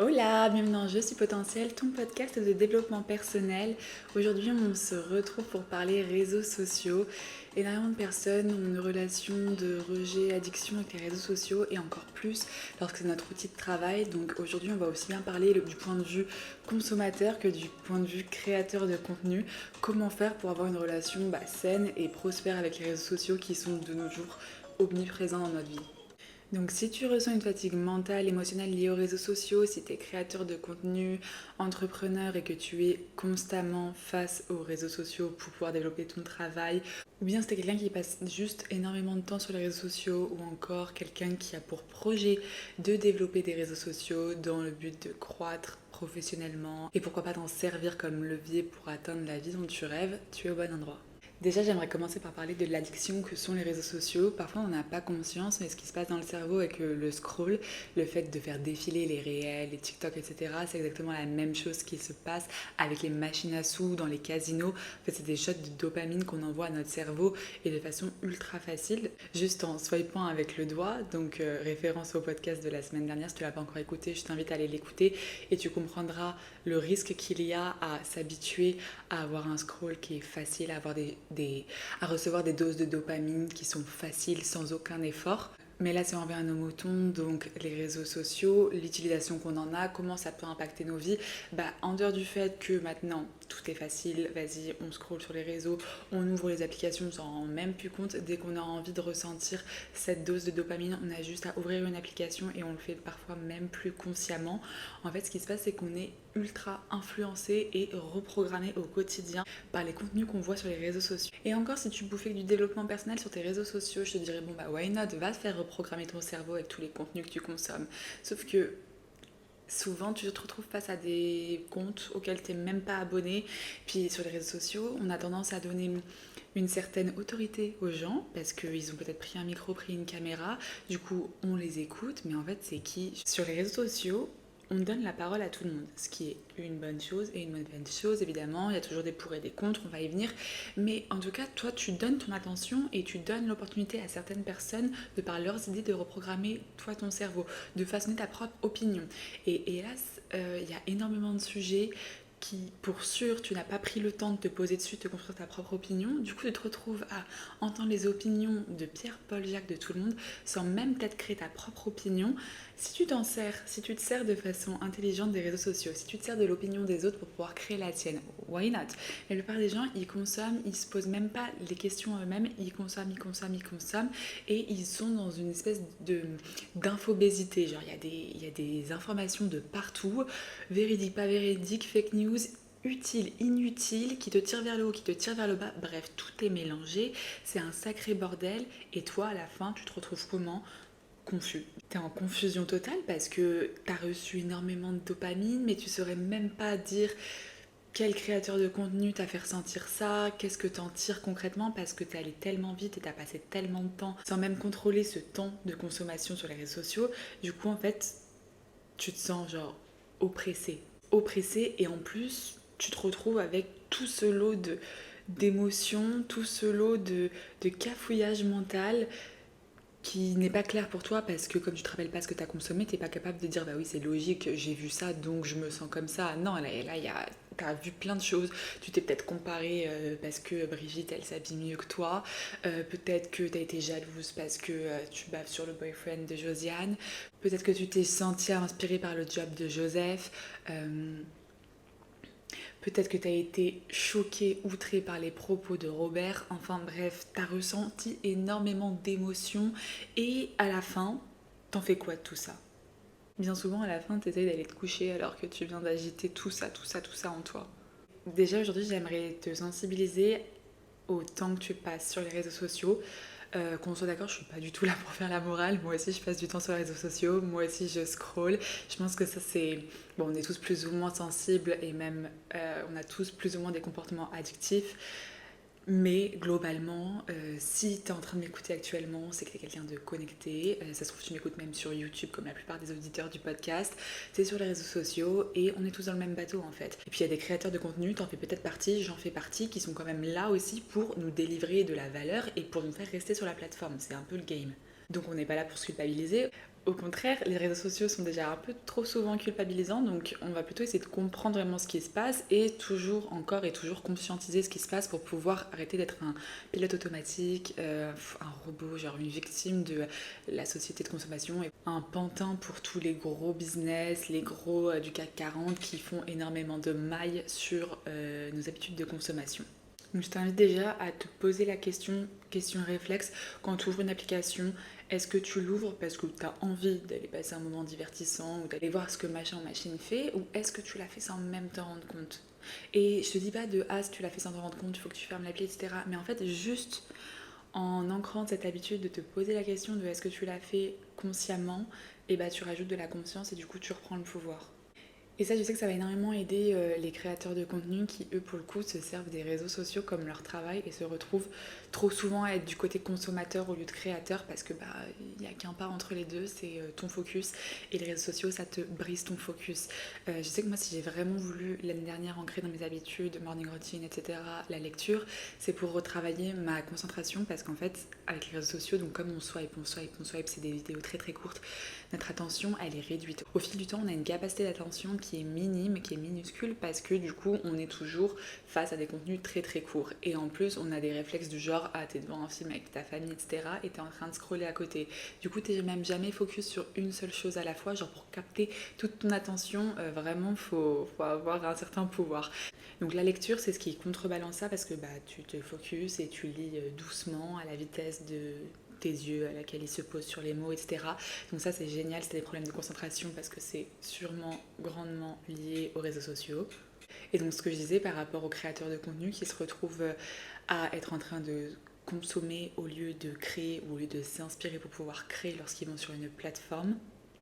Hola, bienvenue dans Je suis potentiel, ton podcast de développement personnel. Aujourd'hui, on se retrouve pour parler réseaux sociaux. Énormément de personnes ont une relation de rejet, addiction avec les réseaux sociaux et encore plus lorsque c'est notre outil de travail. Donc aujourd'hui, on va aussi bien parler du point de vue consommateur que du point de vue créateur de contenu. Comment faire pour avoir une relation saine et prospère avec les réseaux sociaux qui sont de nos jours omniprésents dans notre vie. Donc si tu ressens une fatigue mentale, émotionnelle liée aux réseaux sociaux, si tu es créateur de contenu, entrepreneur et que tu es constamment face aux réseaux sociaux pour pouvoir développer ton travail, ou bien si tu es quelqu'un qui passe juste énormément de temps sur les réseaux sociaux, ou encore quelqu'un qui a pour projet de développer des réseaux sociaux dans le but de croître professionnellement et pourquoi pas t'en servir comme levier pour atteindre la vie dont tu rêves, tu es au bon endroit. Déjà, j'aimerais commencer par parler de l'addiction que sont les réseaux sociaux. Parfois, on n'a pas conscience, mais ce qui se passe dans le cerveau avec le scroll, le fait de faire défiler les réels, les TikTok, etc., c'est exactement la même chose qui se passe avec les machines à sous, dans les casinos. En fait, c'est des shots de dopamine qu'on envoie à notre cerveau et de façon ultra facile, juste en swipant avec le doigt. Donc, référence au podcast de la semaine dernière, si tu ne l'as pas encore écouté, je t'invite à aller l'écouter et tu comprendras le risque qu'il y a à s'habituer à avoir un scroll qui est facile, à avoir à recevoir des doses de dopamine qui sont faciles sans aucun effort. Mais là, si on revient à nos moutons, donc les réseaux sociaux, l'utilisation qu'on en a, comment ça peut impacter nos vies, en dehors du fait que maintenant tout est facile, vas-y, on scrolle sur les réseaux, on ouvre les applications, on s'en rend même plus compte. Dès qu'on a envie de ressentir cette dose de dopamine, on a juste à ouvrir une application et on le fait parfois même plus consciemment. En fait, ce qui se passe, c'est qu'on est ultra influencé et reprogrammé au quotidien par les contenus qu'on voit sur les réseaux sociaux. Et encore, si tu bouffais du développement personnel sur tes réseaux sociaux, je te dirais why not, va te faire reprogrammer ton cerveau avec tous les contenus que tu consommes. Sauf que souvent tu te retrouves face à des comptes auxquels tu n'es même pas abonné. Puis sur les réseaux sociaux, on a tendance à donner une certaine autorité aux gens parce qu'ils ont peut-être pris un micro, pris une caméra, du coup on les écoute, mais en fait c'est qui? Sur les réseaux sociaux, on donne la parole à tout le monde, ce qui est une bonne chose et une mauvaise chose, évidemment. Il y a toujours des pour et des contre, on va y venir. Mais en tout cas, toi, tu donnes ton attention et tu donnes l'opportunité à certaines personnes, de par leurs idées, de reprogrammer toi ton cerveau, de façonner ta propre opinion. Et hélas, il y a énormément de sujets qui, pour sûr, tu n'as pas pris le temps de te poser dessus, de te construire ta propre opinion. Du coup, tu te retrouves à entendre les opinions de Pierre, Paul, Jacques, de tout le monde, sans même peut-être créer ta propre opinion. Si tu t'en sers, si tu te sers de façon intelligente des réseaux sociaux, si tu te sers de l'opinion des autres pour pouvoir créer la tienne, why not? La plupart des gens, ils consomment, ils se posent même pas les questions eux-mêmes, ils consomment, et ils sont dans une espèce d'infobésité. Genre, il y a des informations de partout, véridiques, pas véridiques, fake news, utile, inutile, qui te tire vers le haut, qui te tire vers le bas, bref, tout est mélangé, c'est un sacré bordel, et toi, à la fin, tu te retrouves comment? Confus. T'es en confusion totale parce que t'as reçu énormément de dopamine, mais tu saurais même pas dire quel créateur de contenu t'a fait ressentir ça, qu'est-ce que t'en tires concrètement parce que t'es allé tellement vite et t'as passé tellement de temps sans même contrôler ce temps de consommation sur les réseaux sociaux. Du coup, en fait, tu te sens genre oppressé et en plus, tu te retrouves avec tout ce lot d'émotions, tout ce lot de cafouillage mental qui n'est pas clair pour toi parce que comme tu te rappelles pas ce que tu as consommé, tu n'es pas capable de dire bah oui c'est logique, j'ai vu ça donc je me sens comme ça. Non, là tu as vu plein de choses, tu t'es peut-être comparé parce que Brigitte elle s'habille mieux que toi, peut-être que tu as été jalouse parce que tu baves sur le boyfriend de Josiane, peut-être que tu t'es senti inspirée par le job de Joseph, peut-être que tu as été choqué, outré par les propos de Robert. Enfin bref, tu as ressenti énormément d'émotions. Et à la fin, t'en fais quoi de tout ça? Bien souvent, à la fin, tu essayes d'aller te coucher alors que tu viens d'agiter tout ça en toi. Déjà, aujourd'hui, j'aimerais te sensibiliser au temps que tu passes sur les réseaux sociaux. Qu'on soit d'accord, je suis pas du tout là pour faire la morale. Moi aussi, je passe du temps sur les réseaux sociaux. Moi aussi, je scroll. Je pense que ça, c'est. Bon, on est tous plus ou moins sensibles et même on a tous plus ou moins des comportements addictifs. Mais globalement, si tu es en train de m'écouter actuellement, c'est que tu es quelqu'un de connecté. Ça se trouve, tu m'écoutes même sur YouTube, comme la plupart des auditeurs du podcast. Tu es sur les réseaux sociaux et on est tous dans le même bateau en fait. Et puis il y a des créateurs de contenu, t'en fais peut-être partie, j'en fais partie, qui sont quand même là aussi pour nous délivrer de la valeur et pour nous faire rester sur la plateforme. C'est un peu le game. Donc on n'est pas là pour se culpabiliser. Au contraire, les réseaux sociaux sont déjà un peu trop souvent culpabilisants, donc on va plutôt essayer de comprendre vraiment ce qui se passe et toujours encore et toujours conscientiser ce qui se passe pour pouvoir arrêter d'être un pilote automatique, un robot, genre une victime de la société de consommation et un pantin pour tous les gros business, les gros du CAC 40 qui font énormément de mailles sur nos habitudes de consommation. Donc je t'invite déjà à te poser la question réflexe, quand tu ouvres une application, est-ce que tu l'ouvres parce que tu as envie d'aller passer un moment divertissant ou d'aller voir ce que machin ou machine fait, ou est-ce que tu l'as fait sans même t'en rendre compte? Et je te dis pas de ah si tu l'as fait sans t'en rendre compte, il faut que tu fermes l'appli, etc. Mais en fait juste en ancrant cette habitude de te poser la question de est-ce que tu l'as fait consciemment, et bah tu rajoutes de la conscience et du coup tu reprends le pouvoir. Et ça, je sais que ça va énormément aider les créateurs de contenu qui, eux, pour le coup, se servent des réseaux sociaux comme leur travail et se retrouvent trop souvent à être du côté consommateur au lieu de créateur parce que il n'y a qu'un pas entre les deux, c'est ton focus et les réseaux sociaux, ça te brise ton focus. Je sais que moi, si j'ai vraiment voulu l'année dernière ancrer dans mes habitudes, morning routine, etc., la lecture, c'est pour retravailler ma concentration parce qu'en fait, avec les réseaux sociaux, donc comme on swipe, c'est des vidéos très très courtes, notre attention, elle est réduite. Au fil du temps, on a une capacité d'attention qui est minime, qui est minuscule, parce que du coup, on est toujours face à des contenus très très courts. Et en plus, on a des réflexes du genre, ah, t'es devant un film avec ta famille, etc., et t'es en train de scroller à côté. Du coup, t'es même jamais focus sur une seule chose à la fois, genre pour capter toute ton attention, vraiment, faut avoir un certain pouvoir. Donc la lecture, c'est ce qui contrebalance ça, parce que tu te focuses et tu lis doucement, à la vitesse de tes yeux à laquelle ils se posent sur les mots, etc. Donc ça c'est génial, c'est des problèmes de concentration parce que c'est sûrement grandement lié aux réseaux sociaux. Et donc ce que je disais par rapport aux créateurs de contenu qui se retrouvent à être en train de consommer au lieu de créer ou au lieu de s'inspirer pour pouvoir créer lorsqu'ils vont sur une plateforme,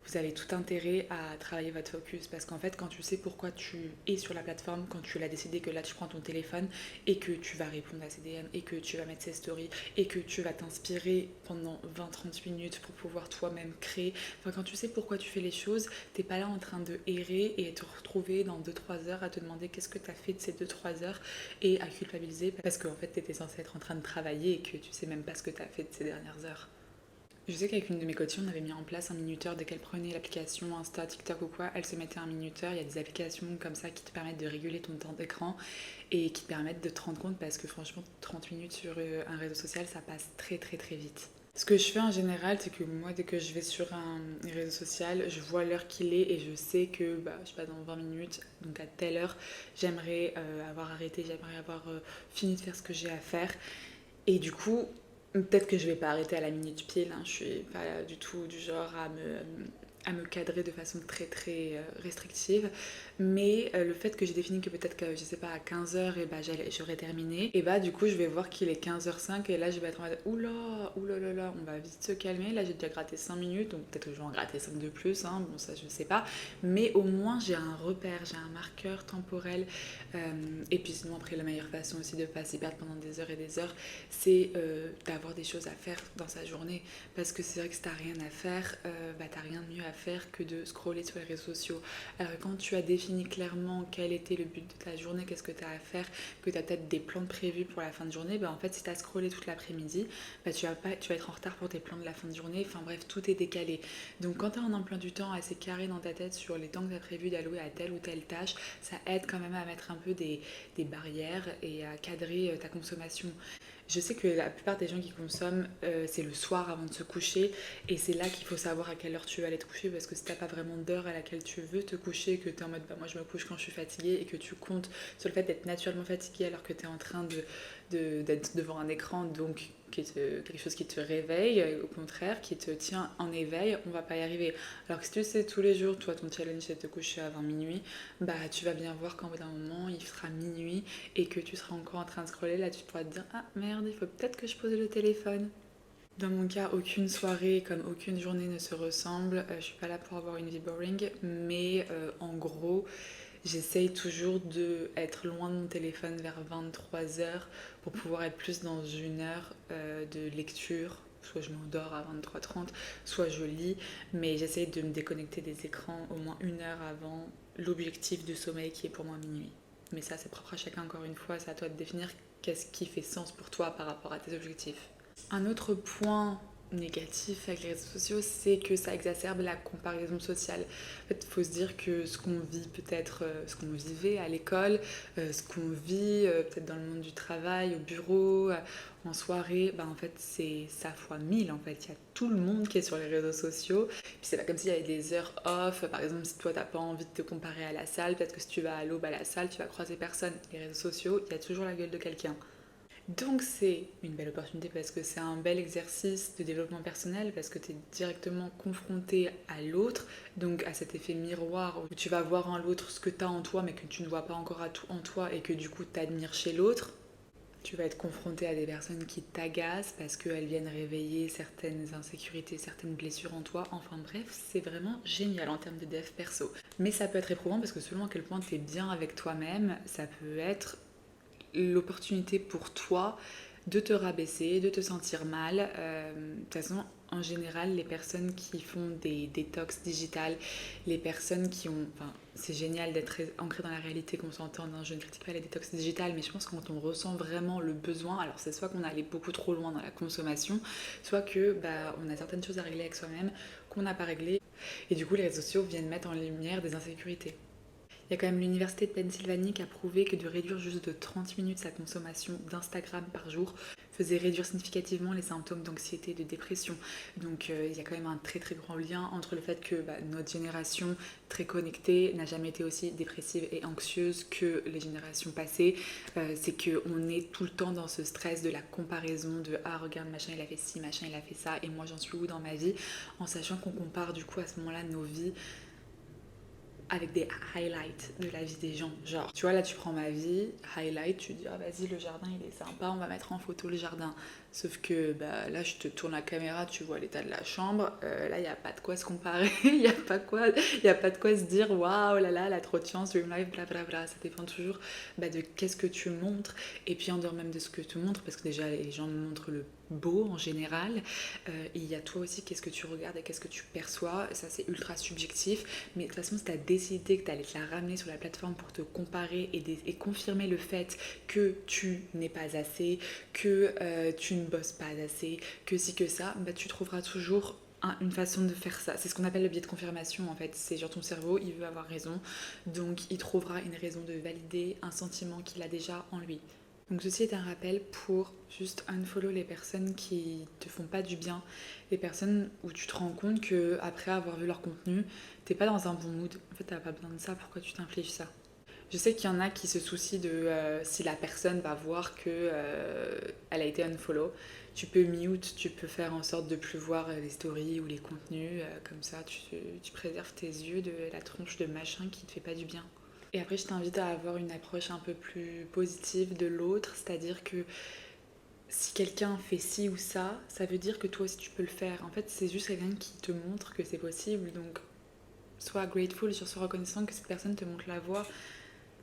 vous avez tout intérêt à travailler votre focus parce qu'en fait quand tu sais pourquoi tu es sur la plateforme, quand tu l'as décidé que là tu prends ton téléphone et que tu vas répondre à ses DM et que tu vas mettre ses stories et que tu vas t'inspirer pendant 20-30 minutes pour pouvoir toi-même créer, enfin quand tu sais pourquoi tu fais les choses, t'es pas là en train de errer et te retrouver dans 2-3 heures à te demander qu'est-ce que tu as fait de ces 2-3 heures et à culpabiliser parce qu'en fait t'étais censé être en train de travailler et que tu sais même pas ce que tu as fait de ces dernières heures. Je sais qu'avec une de mes coachings, on avait mis en place un minuteur dès qu'elle prenait l'application Insta, TikTok ou quoi, elle se mettait un minuteur. Il y a des applications comme ça qui te permettent de réguler ton temps d'écran et qui te permettent de te rendre compte parce que franchement, 30 minutes sur un réseau social, ça passe très très très vite. Ce que je fais en général, c'est que moi, dès que je vais sur un réseau social, je vois l'heure qu'il est et je sais que, je sais pas, dans 20 minutes, donc à telle heure, j'aimerais avoir arrêté, j'aimerais avoir fini de faire ce que j'ai à faire. Et du coup, peut-être que je vais pas arrêter à la minute pile, hein. Je suis pas du tout du genre à me cadrer de façon très très restrictive, mais le fait que j'ai défini que peut-être que je sais pas à 15h et j'aurais terminé, et du coup je vais voir qu'il est 15h05 et là je vais être en mode oula oula là là, on va vite se calmer, là j'ai déjà gratté 5 minutes donc peut-être que je vais en gratter 5 de plus, hein. Bon ça je sais pas, mais au moins j'ai un repère, j'ai un marqueur temporel. Et puis sinon après la meilleure façon aussi de pas s'y perdre pendant des heures et des heures, c'est d'avoir des choses à faire dans sa journée. Parce que c'est vrai que si t'as rien à faire, t'as rien de mieux à faire que de scroller sur les réseaux sociaux. Alors quand tu as défini clairement quel était le but de ta journée, qu'est-ce que tu as à faire, que tu as peut-être des plans prévus pour la fin de journée, en fait si tu as scrollé toute l'après-midi, tu vas être en retard pour tes plans de la fin de journée. Enfin bref, tout est décalé. Donc quand tu as un emploi du temps assez carré dans ta tête sur les temps que tu as prévu d'allouer à telle ou telle tâche, ça aide quand même à mettre un peu des barrières et à cadrer ta consommation. Je sais que la plupart des gens qui consomment, c'est le soir avant de se coucher et c'est là qu'il faut savoir à quelle heure tu vas aller te coucher parce que si t'as pas vraiment d'heure à laquelle tu veux te coucher, que tu es en mode moi je me couche quand je suis fatiguée et que tu comptes sur le fait d'être naturellement fatiguée alors que tu es en train d'être devant un écran, donc quelque chose qui te réveille, au contraire, qui te tient en éveil, on va pas y arriver. Alors que si tu sais tous les jours, toi ton challenge c'est de te coucher avant minuit, tu vas bien voir qu'en bout d'un moment il sera minuit et que tu seras encore en train de scroller, là tu pourras te dire ah merde, il faut peut-être que je pose le téléphone. Dans mon cas, aucune soirée comme aucune journée ne se ressemble. Je suis pas là pour avoir une vie boring, mais en gros, j'essaye toujours d'être loin de mon téléphone vers 23h pour pouvoir être plus dans une heure de lecture. Soit je m'endors à 23h30, soit je lis, mais j'essaye de me déconnecter des écrans au moins une heure avant l'objectif de sommeil qui est pour moi minuit. Mais ça, c'est propre à chacun, encore une fois, c'est à toi de définir qu'est-ce qui fait sens pour toi par rapport à tes objectifs. Un autre point négatif avec les réseaux sociaux, c'est que ça exacerbe la comparaison sociale. En fait, il faut se dire que ce qu'on vit peut-être, ce qu'on vivait à l'école, ce qu'on vit peut-être dans le monde du travail, au bureau, en soirée, en fait c'est ça fois 1000 en fait. Il y a tout le monde qui est sur les réseaux sociaux. Puis c'est pas comme s'il y avait des heures off. Par exemple, si toi t'as pas envie de te comparer à la salle, peut-être que si tu vas à l'aube à la salle, tu vas croiser personne. Les réseaux sociaux, il y a toujours la gueule de quelqu'un. Donc c'est une belle opportunité parce que c'est un bel exercice de développement personnel parce que tu es directement confronté à l'autre, donc à cet effet miroir où tu vas voir en l'autre ce que tu as en toi mais que tu ne vois pas encore en toi et que du coup tu admires chez l'autre. Tu vas être confronté à des personnes qui t'agacent parce qu'elles viennent réveiller certaines insécurités, certaines blessures en toi. Enfin bref, c'est vraiment génial en termes de dev perso. Mais ça peut être éprouvant parce que selon à quel point tu es bien avec toi-même, ça peut être l'opportunité pour toi de te rabaisser, de te sentir mal. De toute façon, en général, les personnes qui font des détox digitales, les personnes qui ont... Enfin, c'est génial d'être ancré dans la réalité, qu'on s'entende. Je ne critique pas les détox digitales, mais je pense que quand on ressent vraiment le besoin, alors c'est soit qu'on est allé beaucoup trop loin dans la consommation, soit que on a certaines choses à régler avec soi-même qu'on n'a pas réglées. Et du coup, les réseaux sociaux viennent mettre en lumière des insécurités. Il y a quand même l'université de Pennsylvanie qui a prouvé que de réduire juste de 30 minutes sa consommation d'Instagram par jour faisait réduire significativement les symptômes d'anxiété et de dépression. Donc il y a quand même un très très grand lien entre le fait que notre génération très connectée n'a jamais été aussi dépressive et anxieuse que les générations passées. C'est qu'on est tout le temps dans ce stress de la comparaison de « Ah regarde, machin il a fait ci, machin il a fait ça et moi j'en suis où dans ma vie ?» en sachant qu'on compare du coup à ce moment-là nos vies avec des highlights de la vie des gens. Genre, tu vois, là, tu prends ma vie, highlight, tu dis, ah, vas-y, le jardin, il est sympa, on va mettre en photo le jardin. Sauf que là, je te tourne la caméra, tu vois l'état de la chambre. Là, il n'y a pas de quoi se comparer, il n'y a pas de quoi se dire, waouh, là là, la trop de chance, dream life, blablabla. Ça dépend toujours de qu'est-ce que tu montres. Et puis, en dehors même de ce que tu montres, parce que déjà, les gens montrent le beau en général. Il y a toi aussi, qu'est-ce que tu regardes et qu'est-ce que tu perçois. Ça, c'est ultra subjectif. Mais de toute façon, si tu as décidé que tu allais te la ramener sur la plateforme pour te comparer et confirmer le fait que tu n'es pas assez, que tu ne bosses pas assez, que si que ça, tu trouveras toujours une façon de faire ça. C'est ce qu'on appelle le biais de confirmation en fait. C'est genre ton cerveau, il veut avoir raison, donc il trouvera une raison de valider un sentiment qu'il a déjà en lui. Donc ceci est un rappel pour juste unfollow les personnes qui te font pas du bien, les personnes où tu te rends compte que après avoir vu leur contenu, t'es pas dans un bon mood. En fait, t'as pas besoin de ça, pourquoi tu t'infliges ça? Je sais qu'il y en a qui se soucient de si la personne va voir que elle a été unfollow. Tu peux mute, tu peux faire en sorte de plus voir les stories ou les contenus, comme ça tu préserves tes yeux de la tronche de machin qui te fait pas du bien. Et après, je t'invite à avoir une approche un peu plus positive de l'autre, c'est-à-dire que si quelqu'un fait ci ou ça, ça veut dire que toi aussi tu peux le faire. En fait, c'est juste quelqu'un qui te montre que c'est possible, donc sois grateful, sois reconnaissant que cette personne te montre la voie.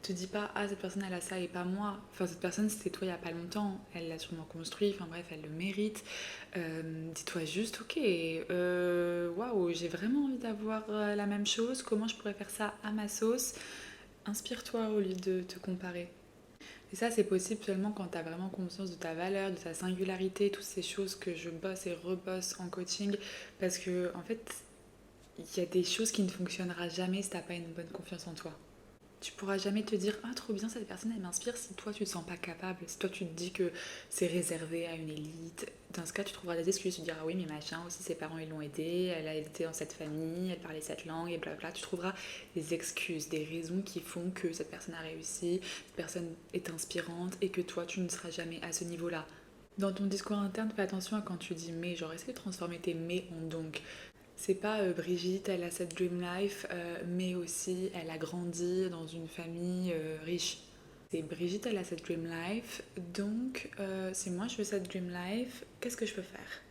Te dis pas, ah cette personne elle a ça et pas moi. Enfin, cette personne c'était toi il y a pas longtemps, elle l'a sûrement construit, enfin bref, elle le mérite. Dis-toi juste, ok, waouh, j'ai vraiment envie d'avoir la même chose, comment je pourrais faire ça à ma sauce? Inspire-toi au lieu de te comparer. Et ça, c'est possible seulement quand tu as vraiment conscience de ta valeur, de ta singularité, toutes ces choses que je bosse et rebosse en coaching. Parce que, en fait, il y a des choses qui ne fonctionneront jamais si tu n'as pas une bonne confiance en toi. Tu pourras jamais te dire ah trop bien cette personne elle m'inspire si toi tu te sens pas capable, si toi tu te dis que c'est réservé à une élite. Dans ce cas tu trouveras des excuses, tu te diras ah oui mais machin aussi ses parents ils l'ont aidé, elle a été dans cette famille, elle parlait cette langue et blablabla. Tu trouveras des excuses, des raisons qui font que cette personne a réussi, cette personne est inspirante et que toi tu ne seras jamais à ce niveau là. Dans ton discours interne, fais attention à quand tu dis mais, genre essaie de transformer tes mais en donc. C'est pas Brigitte, elle a cette dream life, mais aussi elle a grandi dans une famille riche. C'est Brigitte, elle a cette dream life, donc si moi je veux cette dream life, qu'est-ce que je peux faire?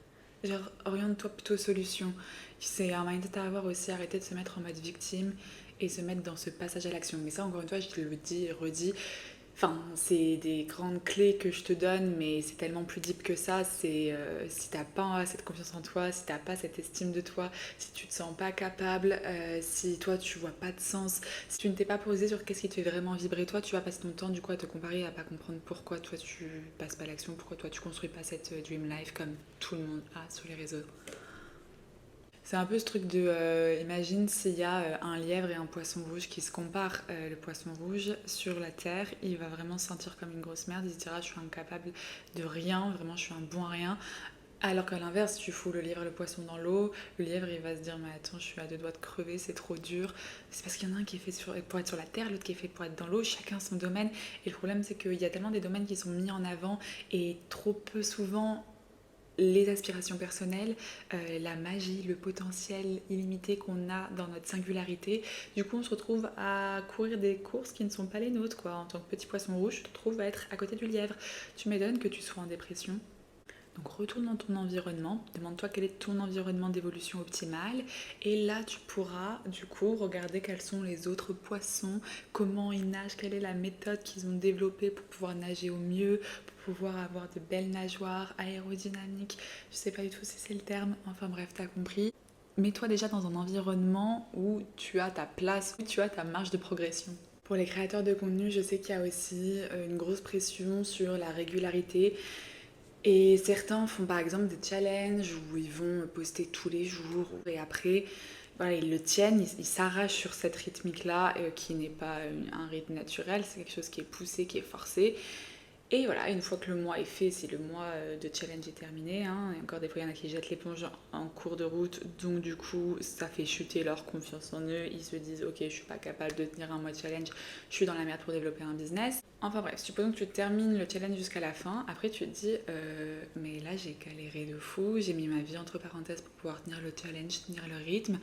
Genre, oriente-toi plutôt solution. C'est un mindset à avoir aussi, arrêter de se mettre en mode victime et se mettre dans ce passage à l'action. Mais ça, encore une fois, je te le dis et redis, Enfin, c'est des grandes clés que je te donne, mais c'est tellement plus deep que ça. C'est si t'as pas cette confiance en toi, si t'as pas cette estime de toi, si tu te sens pas capable, si toi tu vois pas de sens, si tu ne t'es pas posé sur qu'est-ce qui te fait vraiment vibrer toi, tu vas passer ton temps du coup à te comparer, à pas comprendre pourquoi toi tu passes pas à l'action, pourquoi toi tu construis pas cette dream life comme tout le monde a sur les réseaux. C'est un peu ce truc de, imagine s'il y a un lièvre et un poisson rouge qui se comparent. Le poisson rouge, sur la terre, il va vraiment se sentir comme une grosse merde. Il se dira, je suis incapable de rien, vraiment, je suis un bon à rien. Alors qu'à l'inverse, tu fous le lièvre et le poisson dans l'eau, le lièvre il va se dire, mais attends, je suis à deux doigts de crever, c'est trop dur. C'est parce qu'il y en a un qui est fait pour être sur la terre, l'autre qui est fait pour être dans l'eau, chacun son domaine. Et le problème, c'est qu'il y a tellement des domaines qui sont mis en avant et trop peu souvent les aspirations personnelles, la magie, le potentiel illimité qu'on a dans notre singularité. Du coup, on se retrouve à courir des courses qui ne sont pas les nôtres, quoi. En tant que petit poisson rouge, tu te retrouves à être à côté du lièvre. Tu m'étonnes que tu sois en dépression. Donc retourne dans ton environnement, demande-toi quel est ton environnement d'évolution optimale et là tu pourras du coup regarder quels sont les autres poissons, comment ils nagent, quelle est la méthode qu'ils ont développée pour pouvoir nager au mieux, pour pouvoir avoir de belles nageoires aérodynamiques, je sais pas du tout si c'est le terme, enfin bref t'as compris. Mets-toi déjà dans un environnement où tu as ta place, où tu as ta marge de progression. Pour les créateurs de contenu, je sais qu'il y a aussi une grosse pression sur la régularité. Et certains font par exemple des challenges où ils vont poster tous les jours et après, voilà, ils le tiennent, ils s'arrachent sur cette rythmique-là qui n'est pas un rythme naturel, c'est quelque chose qui est poussé, qui est forcé. Et voilà, une fois que le mois est fait, si le mois de challenge est terminé, hein, et encore des fois il y en a qui jettent l'éponge en cours de route, donc du coup ça fait chuter leur confiance en eux, ils se disent ok je suis pas capable de tenir un mois de challenge, je suis dans la merde pour développer un business. Enfin bref, supposons que tu termines le challenge jusqu'à la fin, après tu te dis mais là j'ai galéré de fou, j'ai mis ma vie entre parenthèses pour pouvoir tenir le challenge, tenir le rythme.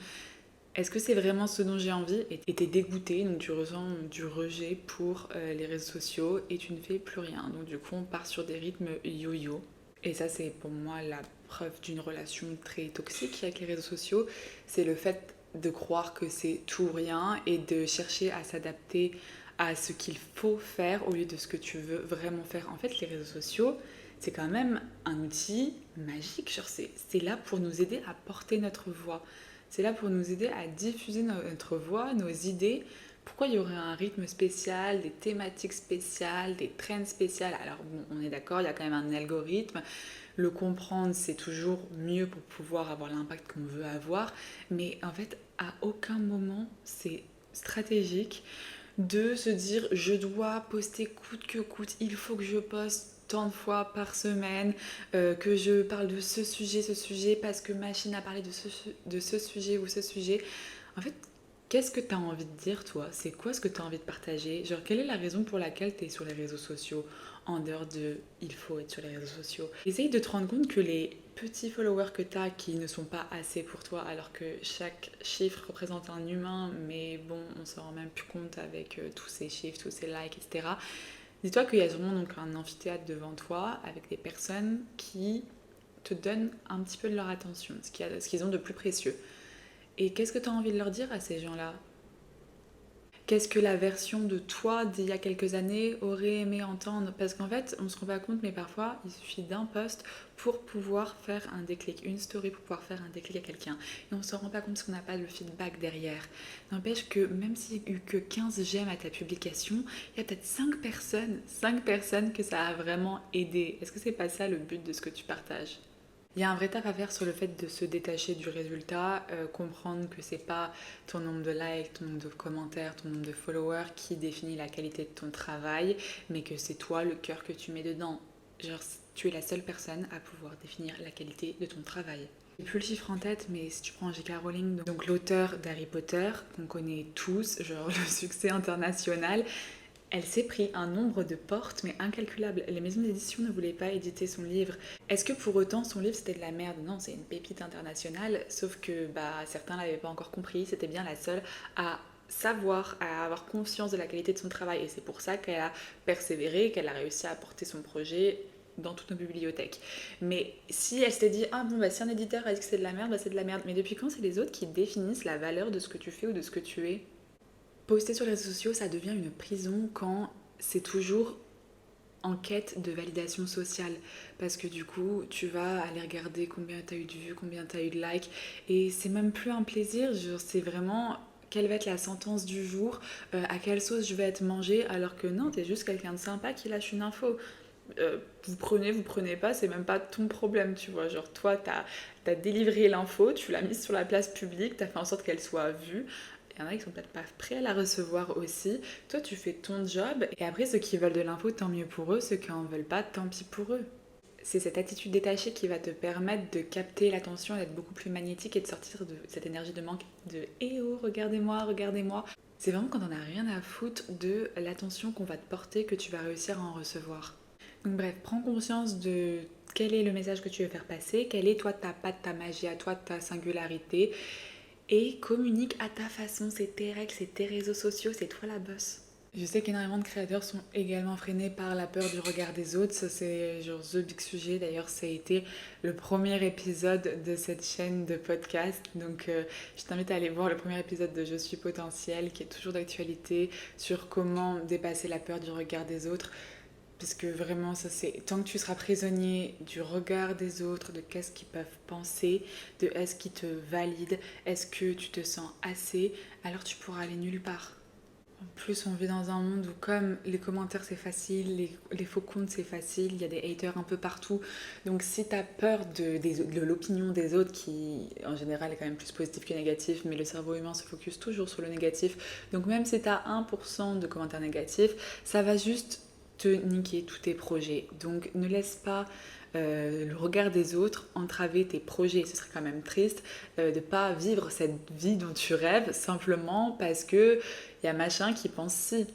Est-ce que c'est vraiment ce dont j'ai envie? Et t'es dégoûté, donc tu ressens du rejet pour les réseaux sociaux et tu ne fais plus rien. Donc du coup on part sur des rythmes yo-yo. Et ça c'est pour moi la preuve d'une relation très toxique avec les réseaux sociaux. C'est le fait de croire que c'est tout ou rien et de chercher à s'adapter à ce qu'il faut faire au lieu de ce que tu veux vraiment faire. En fait les réseaux sociaux c'est quand même un outil magique. Genre, c'est là pour nous aider à porter notre voix. C'est là pour nous aider à diffuser notre voix, nos idées. Pourquoi il y aurait un rythme spécial, des thématiques spéciales, des trends spéciales? Alors bon, on est d'accord, il y a quand même un algorithme. Le comprendre, c'est toujours mieux pour pouvoir avoir l'impact qu'on veut avoir. Mais en fait, à aucun moment, c'est stratégique de se dire je dois poster coûte que coûte, il faut que je poste tant de fois par semaine, que je parle de ce sujet, parce que machine a parlé de ce sujet ou ce sujet. En fait, qu'est-ce que tu as envie de dire toi? C'est quoi ce que tu as envie de partager? Genre, quelle est la raison pour laquelle tu es sur les réseaux sociaux en dehors de il faut être sur les réseaux sociaux? Essaye de te rendre compte que les petits followers que tu as qui ne sont pas assez pour toi, alors que chaque chiffre représente un humain, mais bon, on s'en rend même plus compte avec tous ces chiffres, tous ces likes, etc. Dis-toi qu'il y a sûrement donc un amphithéâtre devant toi avec des personnes qui te donnent un petit peu de leur attention, ce qu'ils ont de plus précieux. Et qu'est-ce que tu as envie de leur dire à ces gens-là? Qu'est-ce que la version de toi d'il y a quelques années aurait aimé entendre? Parce qu'en fait, on se rend pas compte, mais parfois, il suffit d'un post pour pouvoir faire un déclic, une story pour pouvoir faire un déclic à quelqu'un. Et on se rend pas compte parce qu'on n'a pas le feedback derrière. N'empêche que même s'il n'y a eu que 15 j'aime à ta publication, il y a peut-être 5 personnes que ça a vraiment aidé. Est-ce que c'est pas ça le but de ce que tu partages? Il y a un vrai taf à faire sur le fait de se détacher du résultat, comprendre que c'est pas ton nombre de likes, ton nombre de commentaires, ton nombre de followers qui définit la qualité de ton travail, mais que c'est toi le cœur que tu mets dedans. Genre, tu es la seule personne à pouvoir définir la qualité de ton travail. J'ai plus le chiffre en tête, mais si tu prends J.K. Rowling, donc l'auteur d'Harry Potter, qu'on connaît tous, genre le succès international, elle s'est pris un nombre de portes, mais incalculable. Les maisons d'édition ne voulaient pas éditer son livre. Est-ce que pour autant son livre c'était de la merde? Non, c'est une pépite internationale, sauf que certains l'avaient pas encore compris, c'était bien la seule à savoir, à avoir conscience de la qualité de son travail. Et c'est pour ça qu'elle a persévéré, qu'elle a réussi à porter son projet dans toutes nos bibliothèques. Mais si elle s'était dit, ah bon, si un éditeur a dit que c'est de la merde, c'est de la merde. Mais depuis quand c'est les autres qui définissent la valeur de ce que tu fais ou de ce que tu es? Poster sur les réseaux sociaux, ça devient une prison quand c'est toujours en quête de validation sociale, parce que du coup tu vas aller regarder combien tu as eu de vues, combien tu as eu de likes, et c'est même plus un plaisir, genre, c'est vraiment quelle va être la sentence du jour, à quelle sauce je vais être mangée, alors que non, t'es juste quelqu'un de sympa qui lâche une info. Vous prenez pas, c'est même pas ton problème, tu vois. Genre, toi, t'as délivré l'info, tu l'as mise sur la place publique, t'as fait en sorte qu'elle soit vue. Il y en a qui sont peut-être pas prêts à la recevoir aussi. Toi, tu fais ton job, et après, ceux qui veulent de l'info, tant mieux pour eux. Ceux qui en veulent pas, tant pis pour eux. C'est cette attitude détachée qui va te permettre de capter l'attention, d'être beaucoup plus magnétique et de sortir de cette énergie de manque de eh oh, regardez-moi, regardez-moi. C'est vraiment quand on n'a rien à foutre de l'attention qu'on va te porter que tu vas réussir à en recevoir. Donc bref, prends conscience de quel est le message que tu veux faire passer, quelle est toi ta patte, ta magie à toi, ta singularité, et communique à ta façon, c'est tes règles, c'est tes réseaux sociaux, c'est toi la boss. Je sais qu'énormément de créateurs sont également freinés par la peur du regard des autres. Ça, c'est genre the big sujet. D'ailleurs, ça a été le premier épisode de cette chaîne de podcast. Donc, je t'invite à aller voir le premier épisode de Je suis potentiel, qui est toujours d'actualité, sur comment dépasser la peur du regard des autres. Parce que vraiment, ça c'est tant que tu seras prisonnier du regard des autres, de qu'est-ce qu'ils peuvent penser, de est-ce qu'ils te valident, est-ce que tu te sens assez, alors tu pourras aller nulle part. En plus, on vit dans un monde où comme les commentaires c'est facile, les faux comptes c'est facile, il y a des haters un peu partout. Donc si tu as peur de l'opinion des autres, qui en général est quand même plus positive que négative, mais le cerveau humain se focus toujours sur le négatif. Donc même si tu as 1% de commentaires négatifs, ça va juste te niquer tous tes projets. Donc ne laisse pas le regard des autres entraver tes projets. Ce serait quand même triste de ne pas vivre cette vie dont tu rêves simplement parce que il y a machin qui pense si.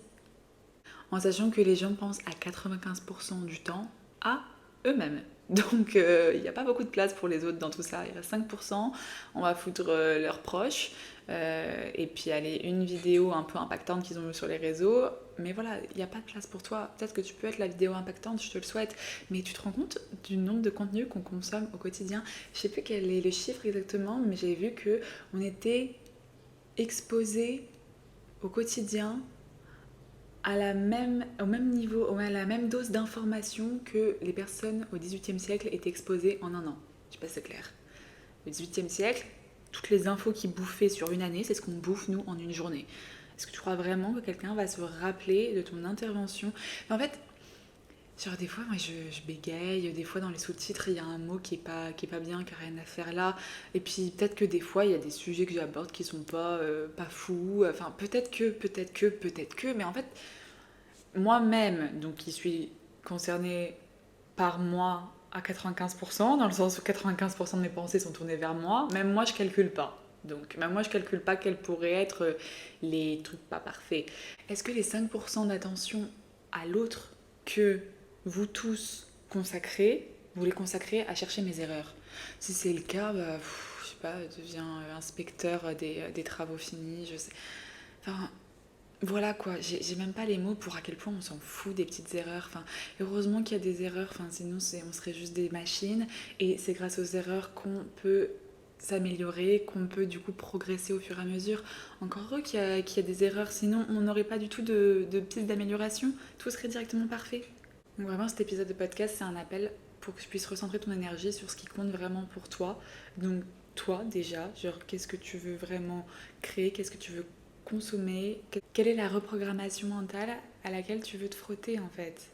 En sachant que les gens pensent à 95% du temps à eux-mêmes. Donc il n'y a pas beaucoup de place pour les autres dans tout ça. Il reste 5%, on va foutre leurs proches. Et puis aller une vidéo un peu impactante qu'ils ont eu sur les réseaux. Mais voilà, il n'y a pas de place pour toi. Peut-être que tu peux être la vidéo impactante, je te le souhaite. Mais tu te rends compte du nombre de contenus qu'on consomme au quotidien. Je sais plus quel est le chiffre exactement, mais j'ai vu qu'on était exposé au quotidien au même niveau, à la même dose d'informations que les personnes au XVIIIe siècle étaient exposées en un an. Je sais pas si c'est clair. Au XVIIIe siècle, toutes les infos qu'ils bouffaient sur une année, c'est ce qu'on bouffe nous en une journée. Est-ce que tu crois vraiment que quelqu'un va se rappeler de ton intervention? En fait, genre des fois, moi je bégaye, des fois dans les sous-titres, il y a un mot qui est pas bien, qui n'a rien à faire là. Et puis peut-être que des fois, il y a des sujets que j'aborde qui sont pas fous. Enfin, peut-être que, mais en fait, moi-même, donc qui suis concernée par moi à 95%, dans le sens où 95% de mes pensées sont tournées vers moi, même moi je calcule pas. Donc même moi je calcule pas quels pourraient être les trucs pas parfaits. Est-ce que les 5% d'attention à l'autre que vous tous consacrez, vous les consacrez à chercher mes erreurs? Si c'est le cas, bah, je sais pas, deviens inspecteur des travaux finis, je sais. Enfin, voilà quoi, j'ai même pas les mots pour à quel point on s'en fout des petites erreurs. Enfin, heureusement qu'il y a des erreurs, enfin, sinon on serait juste des machines. Et c'est grâce aux erreurs qu'on peut s'améliorer, qu'on peut du coup progresser au fur et à mesure. Encore heureux qu'il y a des erreurs, sinon on n'aurait pas du tout de pistes d'amélioration, tout serait directement parfait. Donc vraiment cet épisode de podcast c'est un appel pour que tu puisses recentrer ton énergie sur ce qui compte vraiment pour toi. Donc toi déjà, genre qu'est-ce que tu veux vraiment créer, qu'est-ce que tu veux consommer, quelle est la reprogrammation mentale à laquelle tu veux te frotter en fait.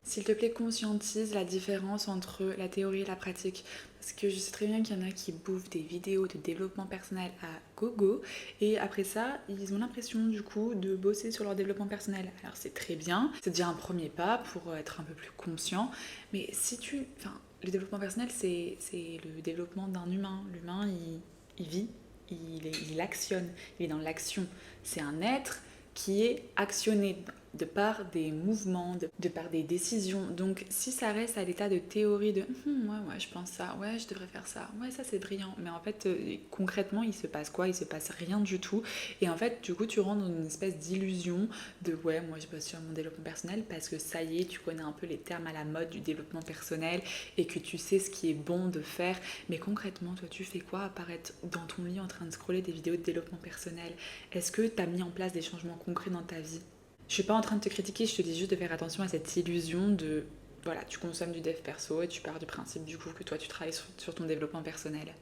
S'il te plaît, conscientise la différence entre la théorie et la pratique. Parce que je sais très bien qu'il y en a qui bouffent des vidéos de développement personnel à gogo. Et après ça, ils ont l'impression du coup de bosser sur leur développement personnel. Alors c'est très bien, c'est déjà un premier pas pour être un peu plus conscient. Mais si tu... Enfin, le développement personnel, c'est le développement d'un humain. L'humain, il vit, il actionne, il est dans l'action. C'est un être qui est actionné de par des mouvements, de par des décisions. Donc si ça reste à l'état de théorie de ouais, je pense ça, ouais, je devrais faire ça, ouais, ça c'est brillant. Mais en fait, concrètement, il se passe quoi? Il se passe rien du tout. Et en fait, du coup, tu rentres dans une espèce d'illusion de ouais, moi je bosse sur mon développement personnel parce que ça y est, tu connais un peu les termes à la mode du développement personnel et que tu sais ce qui est bon de faire. Mais concrètement, toi, tu fais quoi à part être dans ton lit en train de scroller des vidéos de développement personnel? Est-ce que tu as mis en place des changements concrets dans ta vie? Je suis pas en train de te critiquer, je te dis juste de faire attention à cette illusion de voilà, tu consommes du dev perso et tu pars du principe du coup que toi tu travailles sur ton développement personnel.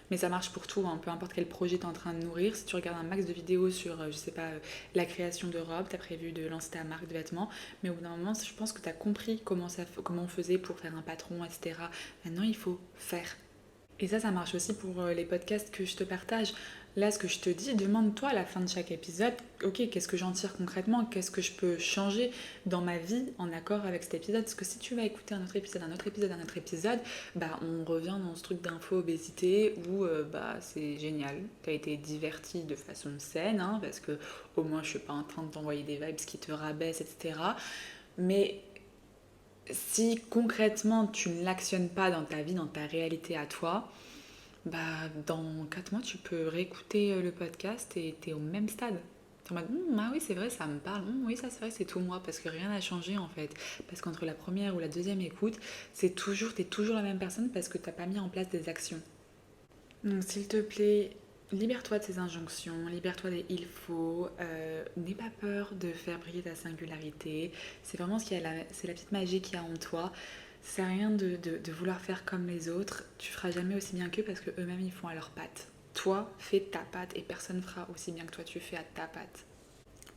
Mais ça marche pour tout, hein, peu importe quel projet tu es en train de nourrir. Si tu regardes un max de vidéos sur, je sais pas, la création de robes, tu as prévu de lancer ta marque de vêtements, mais au bout d'un moment, je pense que tu as compris comment on faisait pour faire un patron, etc. Maintenant, il faut faire. Et ça marche aussi pour les podcasts que je te partage. Là, ce que je te dis, demande-toi à la fin de chaque épisode, ok, qu'est-ce que j'en tire concrètement? Qu'est-ce que je peux changer dans ma vie en accord avec cet épisode? Parce que si tu vas écouter un autre épisode, un autre épisode, un autre épisode, bah on revient dans ce truc d'info-obésité où bah c'est génial. Tu as été diverti de façon saine, hein, parce que au moins je suis pas en train de t'envoyer des vibes qui te rabaissent, etc. Mais si concrètement tu ne l'actionnes pas dans ta vie, dans ta réalité à toi, bah dans 4 mois tu peux réécouter le podcast et t'es au même stade. T'es en mode ah oui c'est vrai ça me parle, oui ça c'est vrai c'est tout moi parce que rien n'a changé en fait. Parce qu'entre la première ou la deuxième écoute, t'es toujours la même personne parce que t'as pas mis en place des actions. Donc s'il te plaît, libère-toi de ces injonctions, libère-toi des il faut, n'aie pas peur de faire briller ta singularité. C'est vraiment c'est la petite magie qu'il y a en toi. Ça sert à rien de vouloir faire comme les autres. Tu feras jamais aussi bien qu'eux parce qu'eux-mêmes ils font à leur patte. Toi, fais ta patte et personne ne fera aussi bien que toi tu fais à ta patte.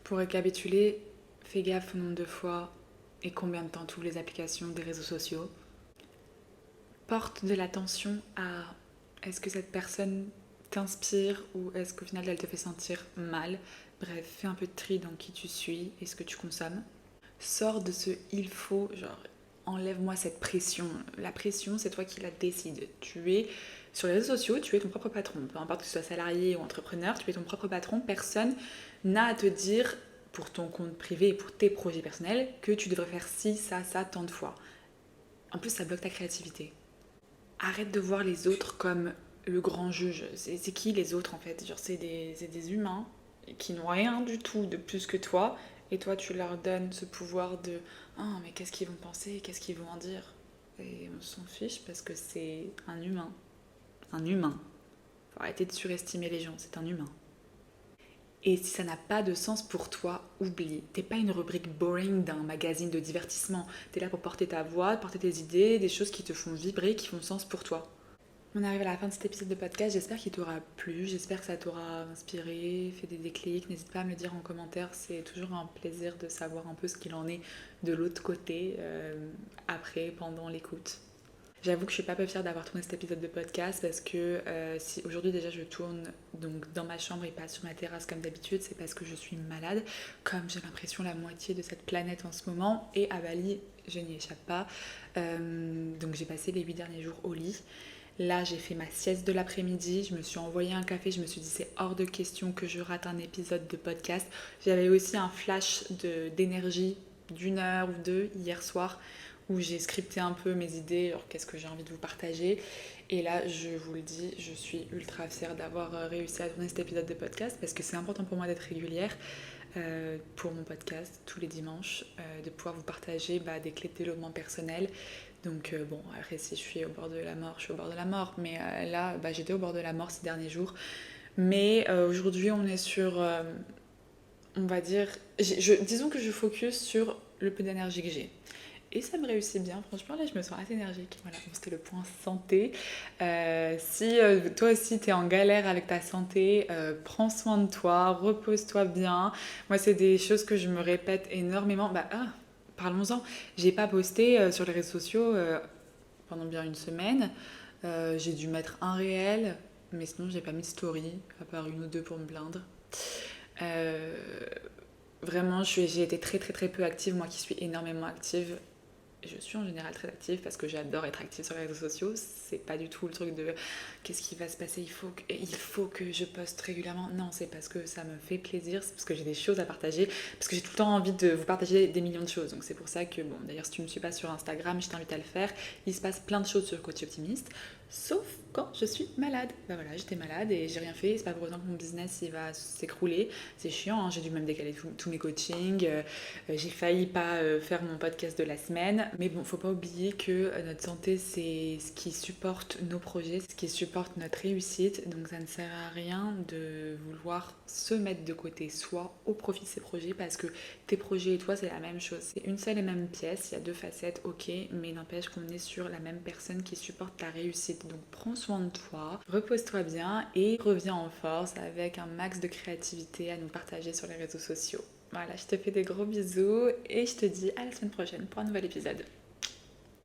Pour récapituler, fais gaffe au nombre de fois et combien de temps tu ouvres les applications des réseaux sociaux. Porte de l'attention à est-ce que cette personne t'inspire ou est-ce qu'au final elle te fait sentir mal. Bref, fais un peu de tri dans qui tu suis et ce que tu consommes. Sors de ce il faut, genre enlève-moi cette pression. La pression, c'est toi qui la décides. Tu es sur les réseaux sociaux, tu es ton propre patron. Peu importe que tu sois salarié ou entrepreneur, tu es ton propre patron. Personne n'a à te dire pour ton compte privé et pour tes projets personnels que tu devrais faire ci, ça, tant de fois. En plus, ça bloque ta créativité. Arrête de voir les autres comme le grand juge. C'est qui les autres en fait? Genre, c'est des humains qui n'ont rien du tout de plus que toi. Et toi, tu leur donnes ce pouvoir de ah, mais qu'est-ce qu'ils vont penser? Qu'est-ce qu'ils vont en dire? Et on s'en fiche parce que c'est un humain. Un humain. Faut arrêter de surestimer les gens, c'est un humain. Et si ça n'a pas de sens pour toi, oublie. T'es pas une rubrique boring d'un magazine de divertissement. T'es là pour porter ta voix, porter tes idées, des choses qui te font vibrer, qui font sens pour toi. On arrive à la fin de cet épisode de podcast, j'espère qu'il t'aura plu, j'espère que ça t'aura inspiré, fait des déclics. N'hésite pas à me le dire en commentaire, c'est toujours un plaisir de savoir un peu ce qu'il en est de l'autre côté, après, pendant l'écoute. J'avoue que je suis pas peu fière d'avoir tourné cet épisode de podcast parce que si aujourd'hui déjà je tourne donc dans ma chambre et pas sur ma terrasse comme d'habitude, c'est parce que je suis malade, comme j'ai l'impression la moitié de cette planète en ce moment, et à Bali je n'y échappe pas. Donc j'ai passé les 8 derniers jours au lit. Là, j'ai fait ma sieste de l'après-midi, je me suis envoyé un café, je me suis dit c'est hors de question que je rate un épisode de podcast. J'avais aussi un flash d'énergie d'une heure ou deux hier soir où j'ai scripté un peu mes idées, alors qu'est-ce que j'ai envie de vous partager. Et là, je vous le dis, je suis ultra fière d'avoir réussi à tourner cet épisode de podcast parce que c'est important pour moi d'être régulière pour mon podcast tous les dimanches, de pouvoir vous partager des clés de développement personnel. Donc bon, après si je suis au bord de la mort, je suis au bord de la mort, mais là j'étais au bord de la mort ces derniers jours. Mais aujourd'hui on est sur, on va dire, disons que je focus sur le peu d'énergie que j'ai. Et ça me réussit bien, franchement là je me sens assez énergique. Voilà, bon, c'était le point santé. Si toi aussi t'es en galère avec ta santé, prends soin de toi, repose-toi bien. Moi c'est des choses que je me répète énormément. Parlons-en, j'ai pas posté sur les réseaux sociaux pendant bien une semaine. J'ai dû mettre un réel, mais sinon j'ai pas mis de story, à part une ou deux pour me plaindre. Euh, Vraiment, j'ai été très très très peu active, moi qui suis énormément active. Je suis en général très active parce que j'adore être active sur les réseaux sociaux. C'est pas du tout le truc de qu'est-ce qui va se passer, il faut que je poste régulièrement. Non, c'est parce que ça me fait plaisir, c'est parce que j'ai des choses à partager, parce que j'ai tout le temps envie de vous partager des millions de choses. Donc c'est pour ça que, bon, d'ailleurs, si tu me suis pas sur Instagram, je t'invite à le faire. Il se passe plein de choses sur Coach Optimiste. sauf quand je suis malade. Bah voilà, j'étais malade et j'ai rien fait. C'est pas pour autant que mon business il va s'écrouler. C'est chiant, hein. J'ai dû même décaler tous mes coachings. J'ai failli pas faire mon podcast de la semaine. Mais bon, faut pas oublier que notre santé c'est ce qui supporte nos projets, ce qui supporte notre réussite. Donc ça ne sert à rien de vouloir se mettre de côté soi au profit de ces projets parce que tes projets et toi c'est la même chose. C'est une seule et même pièce, il y a deux facettes, ok, mais n'empêche qu'on est sur la même personne qui supporte ta réussite. Donc prends soin de toi, repose-toi bien et reviens en force avec un max de créativité à nous partager sur les réseaux sociaux. Voilà, je te fais des gros bisous et je te dis à la semaine prochaine pour un nouvel épisode.